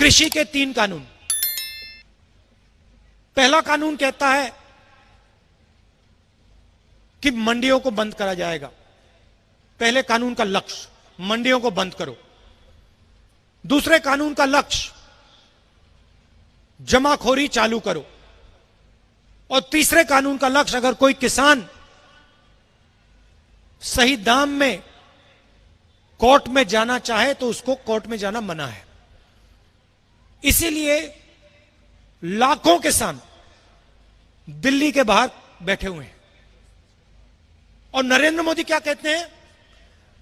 कृषि के 3 कानून। पहला कानून कहता है कि मंडियों को बंद करा जाएगा। पहले कानून का लक्ष्य मंडियों को बंद करो। दूसरे कानून का लक्ष्य जमाखोरी चालू करो। और तीसरे कानून का लक्ष्य, अगर कोई किसान सही दाम में कोर्ट में जाना चाहे तो उसको कोर्ट में जाना मना है। इसीलिए लाखों किसान दिल्ली के बाहर बैठे हुए हैं। और नरेंद्र मोदी क्या कहते हैं?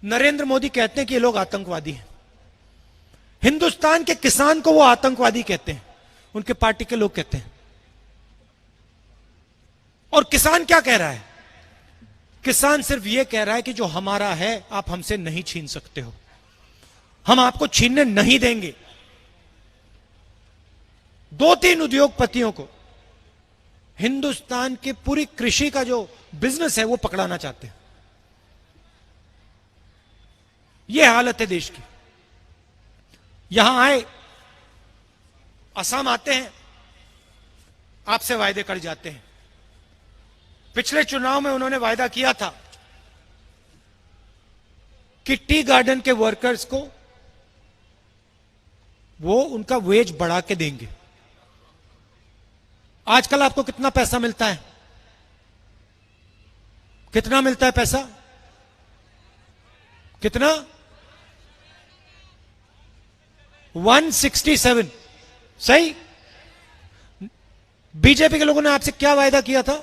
नरेंद्र मोदी कहते हैं कि ये लोग आतंकवादी हैं। हिंदुस्तान के किसान को वो आतंकवादी कहते हैं, उनके पार्टी के लोग कहते हैं। और किसान क्या कह रहा है? किसान सिर्फ ये कह रहा है कि जो हमारा है आप हमसे नहीं छीन सकते हो, हम आपको छीनने नहीं देंगे। 2-3 उद्योगपतियों को हिंदुस्तान की पूरी कृषि का जो बिजनेस है वो पकड़ाना चाहते हैं। यह हालत है देश की। यहां आए, असम आते हैं, आपसे वायदे कर जाते हैं। पिछले चुनाव में उन्होंने वायदा किया था कि टी गार्डन के वर्कर्स को वो उनका वेज बढ़ा के देंगे। आजकल आपको कितना पैसा मिलता है? कितना मिलता है पैसा? कितना? 167। सही। बीजेपी के लोगों ने आपसे क्या वायदा किया था?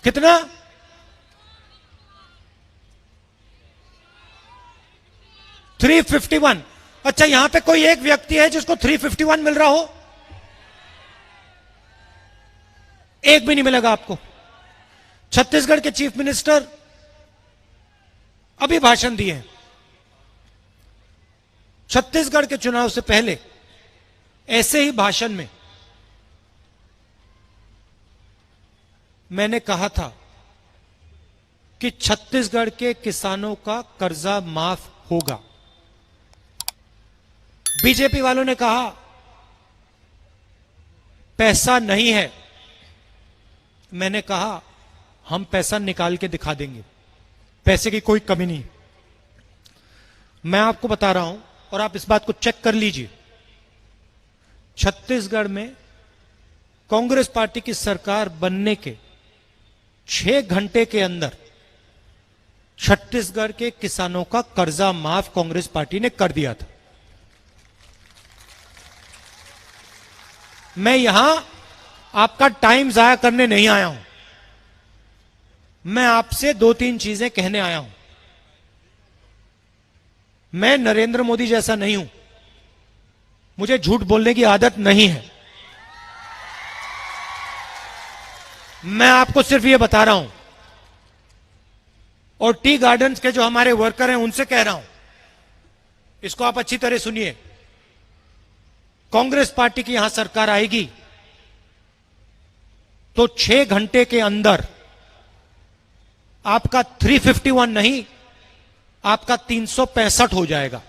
कितना? 351। अच्छा, यहां पे कोई एक व्यक्ति है जिसको 351 मिल रहा हो? एक भी नहीं मिलेगा आपको। छत्तीसगढ़ के चीफ मिनिस्टर अभी भाषण दिए हैं। छत्तीसगढ़ के चुनाव से पहले ऐसे ही भाषण में मैंने कहा था कि छत्तीसगढ़ के किसानों का कर्जा माफ होगा। बीजेपी वालों ने कहा पैसा नहीं है। मैंने कहा हम पैसा निकाल के दिखा देंगे, पैसे की कोई कमी नहीं। मैं आपको बता रहा हूं और आप इस बात को चेक कर लीजिए। छत्तीसगढ़ में कांग्रेस पार्टी की सरकार बनने के 6 घंटे के अंदर छत्तीसगढ़ के किसानों का कर्जा माफ कांग्रेस पार्टी ने कर दिया था। मैं यहां आपका टाइम जाया करने नहीं आया हूं। मैं आपसे 2-3 चीजें कहने आया हूं। मैं नरेंद्र मोदी जैसा नहीं हूं, मुझे झूठ बोलने की आदत नहीं है। मैं आपको सिर्फ ये बता रहा हूं और टी गार्डन्स के जो हमारे वर्कर हैं उनसे कह रहा हूं, इसको आप अच्छी तरह सुनिए। कांग्रेस पार्टी की यहां सरकार आएगी तो 6 घंटे के अंदर आपका 351 नहीं, आपका 365 हो जाएगा।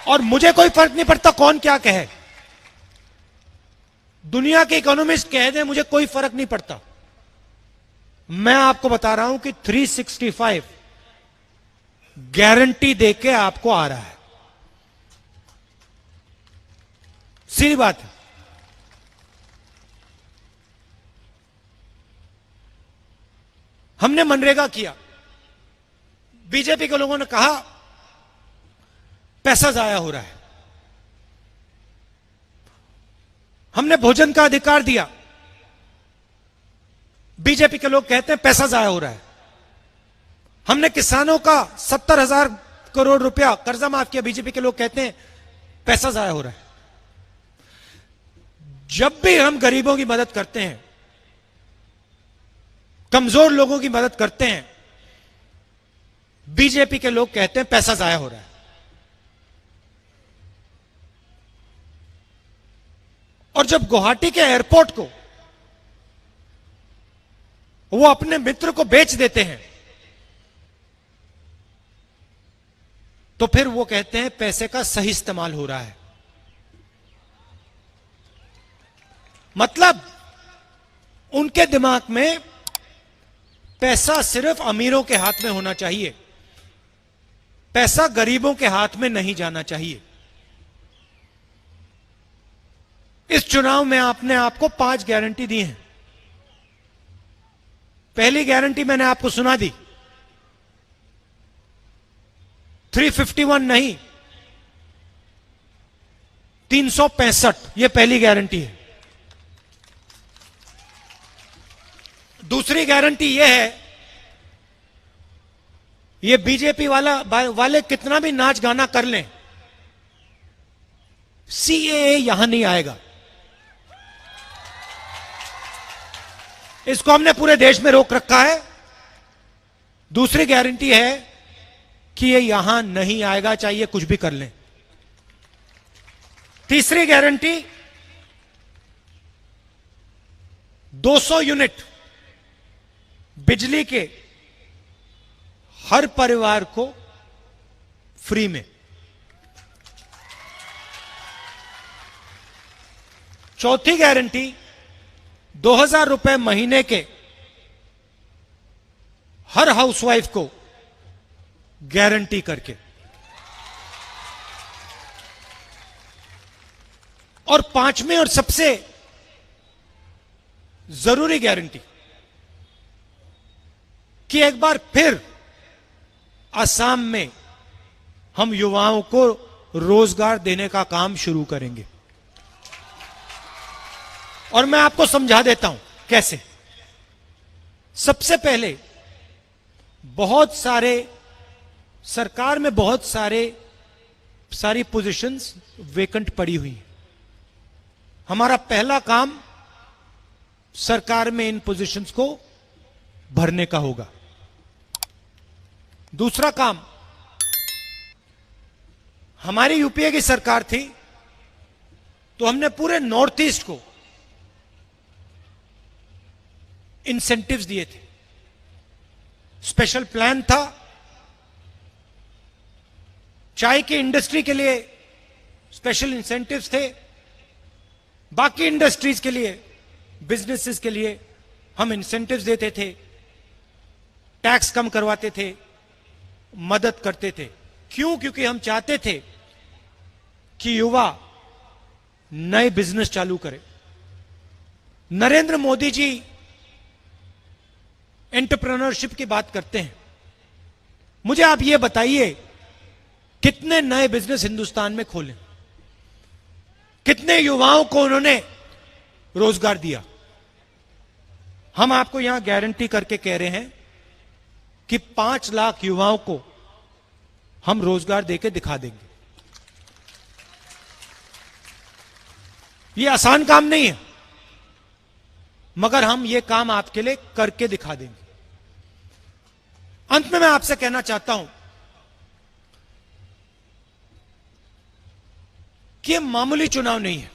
और मुझे कोई फर्क नहीं पड़ता कौन क्या कहे, दुनिया के इकोनॉमिस्ट कह दें, मुझे कोई फर्क नहीं पड़ता। मैं आपको बता रहा हूं कि 365 गारंटी देके आपको आ रहा है। सीधी बात है। हमने मनरेगा किया, बीजेपी के लोगों ने कहा पैसा जाया हो रहा है। हमने भोजन का अधिकार दिया, बीजेपी के लोग कहते हैं पैसा जाया हो रहा है। हमने किसानों का 70,000 करोड़ रुपया कर्जा माफ किया, बीजेपी के लोग कहते हैं पैसा जाया हो रहा है। जब भी हम गरीबों की मदद करते हैं, कमजोर लोगों की मदद करते हैं, बीजेपी के लोग कहते हैं पैसा जाया हो रहा है। और जब गुवाहाटी के एयरपोर्ट को वो अपने मित्र को बेच देते हैं तो फिर वो कहते हैं पैसे का सही इस्तेमाल हो रहा है। मतलब उनके दिमाग में पैसा सिर्फ अमीरों के हाथ में होना चाहिए, पैसा गरीबों के हाथ में नहीं जाना चाहिए। इस चुनाव में आपने आपको 5 गारंटी दी हैं। पहली गारंटी मैंने आपको सुना दी, 351 नहीं 365, यह पहली गारंटी है। दूसरी गारंटी यह है, ये बीजेपी वाले कितना भी नाच गाना कर लें, सीएए यहां नहीं आएगा। इसको हमने पूरे देश में रोक रखा है। दूसरी गारंटी है कि ये यहां नहीं आएगा, चाहिए कुछ भी कर लें। तीसरी गारंटी 200 यूनिट बिजली के हर परिवार को फ्री में। चौथी गारंटी 2000 रुपए महीने के हर हाउसवाइफ को गारंटी करके। और पांचवें और सबसे जरूरी गारंटी कि एक बार फिर असम में हम युवाओं को रोजगार देने का काम शुरू करेंगे। और मैं आपको समझा देता हूं कैसे। सबसे पहले बहुत सारे सरकार में बहुत सारी पोजीशंस वेकेंट पड़ी हुई हैं। हमारा पहला काम सरकार में इन पोजीशंस को भरने का होगा। दूसरा काम, हमारी यूपीए की सरकार थी तो हमने पूरे नॉर्थ ईस्ट को इंसेंटिव्स दिए थे, स्पेशल प्लान था। चाय की इंडस्ट्री के लिए स्पेशल इंसेंटिव्स थे, बाकी इंडस्ट्रीज के लिए, बिजनेसेस के लिए हम इंसेंटिव्स देते थे, टैक्स कम करवाते थे, मदद करते थे। क्यों? क्योंकि हम चाहते थे कि युवा नए बिजनेस चालू करे। नरेंद्र मोदी जी एंटरप्रेन्योरशिप की बात करते हैं। मुझे आप ये बताइए, कितने नए बिजनेस हिंदुस्तान में खोले, कितने युवाओं को उन्होंने रोजगार दिया? हम आपको यहां गारंटी करके कह रहे हैं कि 5 लाख युवाओं को हम रोजगार देके दिखा देंगे। ये आसान काम नहीं है, मगर हम ये काम आपके लिए करके दिखा देंगे। अंत में मैं आपसे कहना चाहता हूं कि यह मामूली चुनाव नहीं है।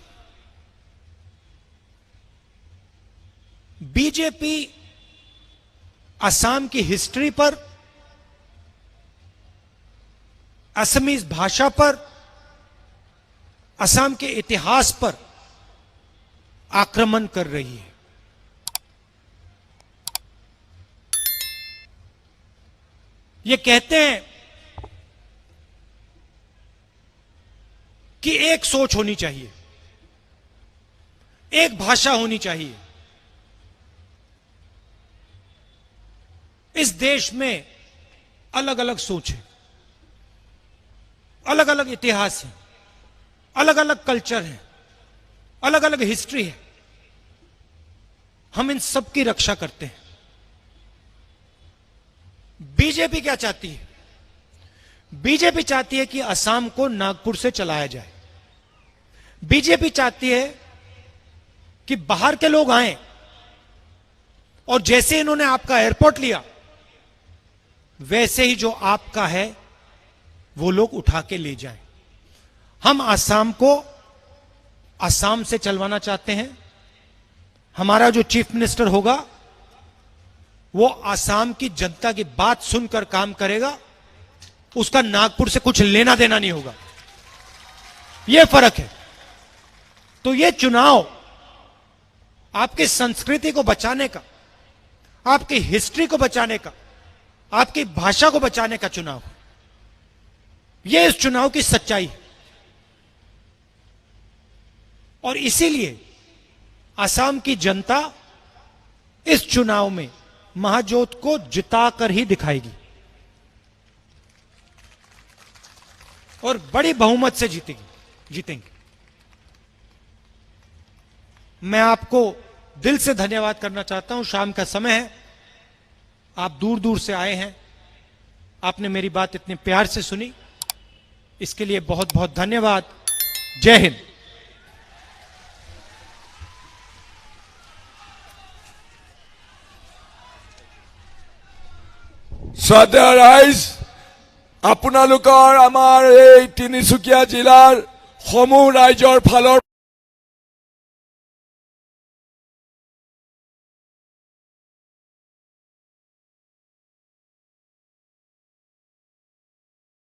बीजेपी असम की हिस्ट्री पर, असमीज भाषा पर, असम के इतिहास पर आक्रमण कर रही है। ये कहते हैं कि एक सोच होनी चाहिए, एक भाषा होनी चाहिए। इस देश में अलग अलग सोच है, अलग अलग इतिहास है, अलग अलग कल्चर है, अलग अलग हिस्ट्री है। हम इन सब की रक्षा करते हैं। बीजेपी क्या चाहती है? बीजेपी चाहती है कि असम को नागपुर से चलाया जाए। बीजेपी चाहती है कि बाहर के लोग आए और जैसे इन्होंने आपका एयरपोर्ट लिया, वैसे ही जो आपका है वो लोग उठा के ले जाएं। हम असम को असम से चलवाना चाहते हैं। हमारा जो चीफ मिनिस्टर होगा वो असम की जनता की बात सुनकर काम करेगा। उसका नागपुर से कुछ लेना देना नहीं होगा। यह फर्क है। तो यह चुनाव आपकी संस्कृति को बचाने का, आपकी हिस्ट्री को बचाने का, आपकी भाषा को बचाने का चुनाव है। यह इस चुनाव की सच्चाई है। और इसीलिए असम की जनता इस चुनाव में महाजोत को जिताकर ही दिखाएगी और बड़ी बहुमत से जीतेंगे। मैं आपको दिल से धन्यवाद करना चाहता हूं। शाम का समय है, आप दूर दूर से आए हैं, आपने मेरी बात इतने प्यार से सुनी, इसके लिए बहुत बहुत धन्यवाद। जय हिंद। শ্ৰদ্ধেয় ৰাইজ, আপোনালোকৰ আমাৰ এই তিনিচুকীয়া জিলাৰ সমূহ ৰাইজৰ ফালৰ